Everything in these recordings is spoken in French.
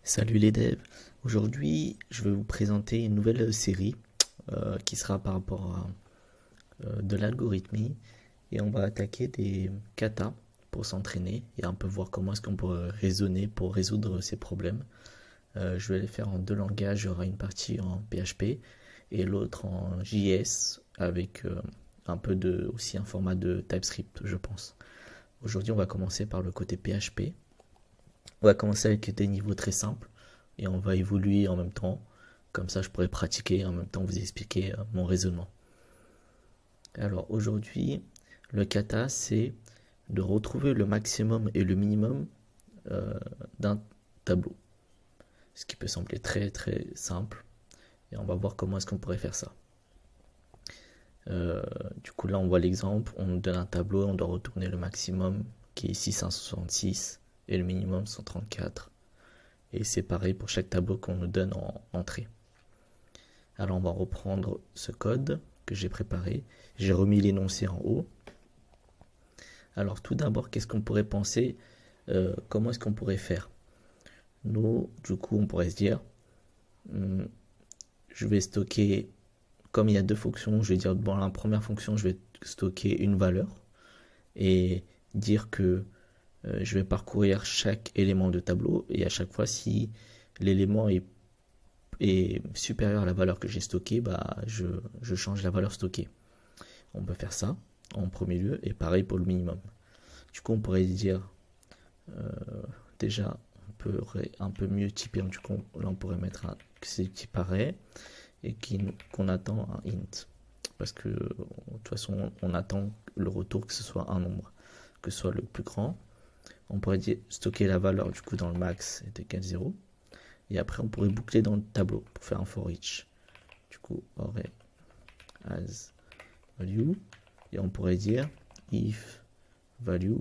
Salut les devs, aujourd'hui je vais vous présenter une nouvelle série qui sera par rapport à de l'algorithmie et on va attaquer des katas pour s'entraîner et un peu voir comment est-ce qu'on peut raisonner pour résoudre ces problèmes. Je vais les faire en deux langages, il y aura une partie en PHP et l'autre en JS avec un peu de aussi un format de TypeScript je pense. Aujourd'hui on va commencer par le côté PHP. On va commencer avec des niveaux très simples et on va évoluer en même temps. Comme ça, je pourrais pratiquer et en même temps vous expliquer mon raisonnement. Alors aujourd'hui, le kata, c'est de retrouver le maximum et le minimum d'un tableau. Ce qui peut sembler très très simple. Et on va voir comment est-ce qu'on pourrait faire ça. Du coup, là, on voit l'exemple. On nous donne un tableau, on doit retourner le maximum qui est 666 et le minimum 134. Et c'est pareil pour chaque tableau qu'on nous donne en entrée. Alors on va reprendre ce code que j'ai préparé. J'ai remis l'énoncé en haut. Alors tout d'abord, qu'est-ce qu'on pourrait penser comment est-ce qu'on pourrait faire? Nous, du coup, on pourrait se dire, je vais stocker, comme il y a deux fonctions, je vais dire, bon, la première fonction, je vais stocker une valeur et dire que je vais parcourir chaque élément de tableau et à chaque fois, si l'élément est supérieur à la valeur que j'ai stockée, bah, je change la valeur stockée. On peut faire ça en premier lieu et pareil pour le minimum. Du coup, on pourrait dire déjà, on pourrait un peu mieux typer. Du coup, là, on pourrait mettre que c'est qui paraît et qu'on attend un int. Parce que de toute façon, on attend le retour que ce soit un nombre, que ce soit le plus grand. On pourrait dire stocker la valeur du coup dans le max est égal 0. Et après, on pourrait boucler dans le tableau pour faire un for each. Du coup, array as value. Et on pourrait dire if value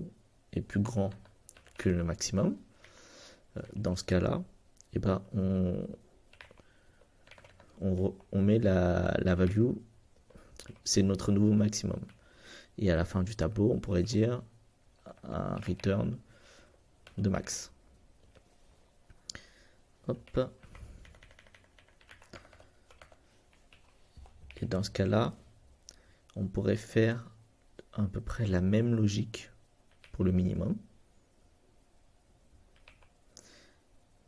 est plus grand que le maximum. Dans ce cas-là, eh ben, on met la value, c'est notre nouveau maximum. Et à la fin du tableau, on pourrait dire un return de max. Hop. Et dans ce cas-là, on pourrait faire à peu près la même logique pour le minimum.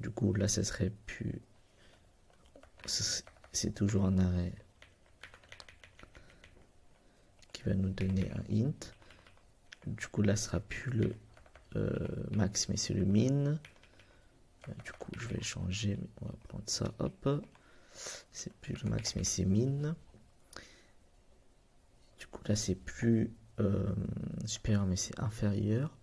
Du coup, là, ça serait plus... C'est toujours un arrêt qui va nous donner un int. Du coup, là, ce sera plus le max, mais c'est le min. Du coup, je vais changer, mais on va prendre ça, hop. C'est plus le max, mais c'est min. Du coup, là, c'est plus supérieur, mais c'est inférieur.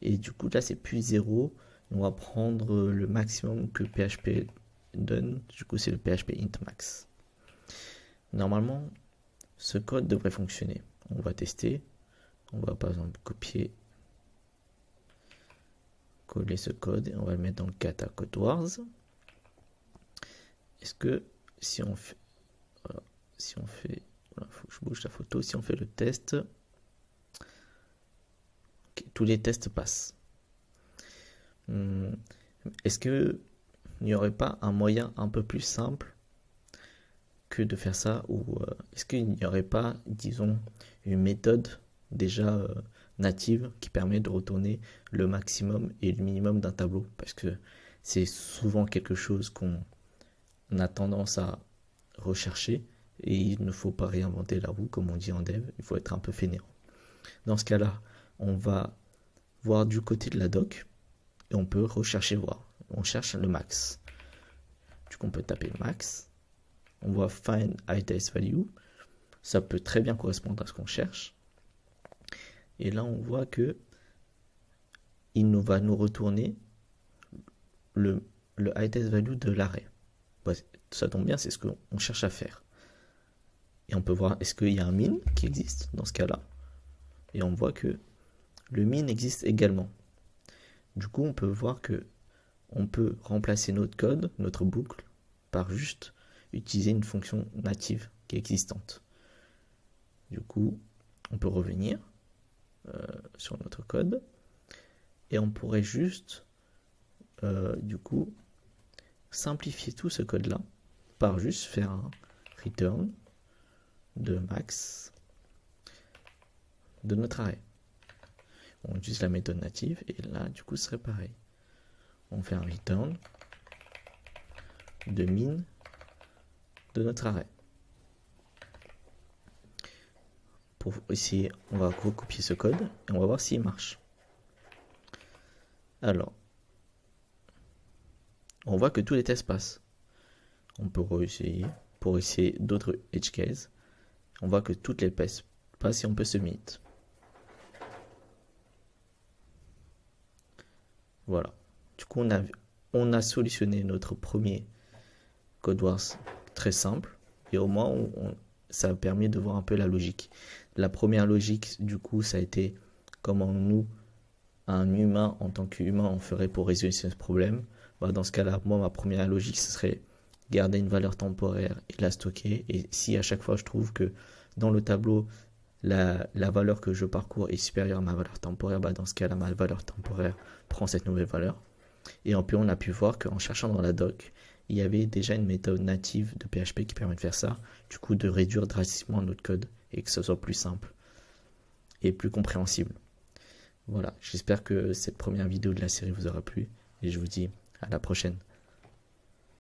Et du coup, là, c'est plus 0. On va prendre le maximum que PHP donne. Du coup, c'est le PHP int max. Normalement, ce code devrait fonctionner. On va tester. On va par exemple coller ce code et on va le mettre dans le kata code wars. Est-ce que si on fait, voilà, faut que je bouge la photo, si on fait le test, okay, tous les tests passent. Est-ce que il n'y aurait pas un moyen un peu plus simple que de faire ça, ou est-ce qu'il n'y aurait pas, disons, une méthode déjà native qui permet de retourner le maximum et le minimum d'un tableau, parce que c'est souvent quelque chose qu'on a tendance à rechercher et il ne faut pas réinventer la roue comme on dit en dev, il faut être un peu fainéant. Dans ce cas-là, on va voir du côté de la doc et on peut rechercher voir. On cherche le max. Du coup, on peut taper max. On voit find highest value. Ça peut très bien correspondre à ce qu'on cherche. Et là, on voit que il va nous retourner le highest value de l'arrêt. Ça tombe bien, c'est ce qu'on cherche à faire. Et on peut voir, est-ce qu'il y a un min qui existe dans ce cas-là? Et on voit que le min existe également. Du coup, on peut voir que on peut remplacer notre code, notre boucle, par juste utiliser une fonction native qui est existante. Du coup, on peut revenir sur notre code et on pourrait juste, du coup, simplifier tout ce code-là par juste faire un return de max de notre arrêt. On utilise la méthode native et là, du coup, ce serait pareil. On fait un return de min de notre arrêt. Pour essayer, on va recopier ce code et on va voir s'il marche. Alors, on voit que tous les tests passent. On peut réessayer pour essayer d'autres edge cases. On voit que toutes les tests passent et on peut submit. Voilà. Du coup, on a solutionné notre premier CodeWars très simple et au moins ça a permis de voir un peu la logique. La première logique, du coup, ça a été comment nous, un humain, en tant qu'humain, on ferait pour résoudre ce problème. Bah, dans ce cas-là, moi, ma première logique, ce serait garder une valeur temporaire et la stocker. Et si à chaque fois je trouve que dans le tableau, la valeur que je parcours est supérieure à ma valeur temporaire, bah, dans ce cas-là, ma valeur temporaire prend cette nouvelle valeur. Et puis on a pu voir qu'en cherchant dans la doc, il y avait déjà une méthode native de PHP qui permet de faire ça, du coup de réduire drastiquement notre code et que ce soit plus simple et plus compréhensible. Voilà, j'espère que cette première vidéo de la série vous aura plu et je vous dis à la prochaine.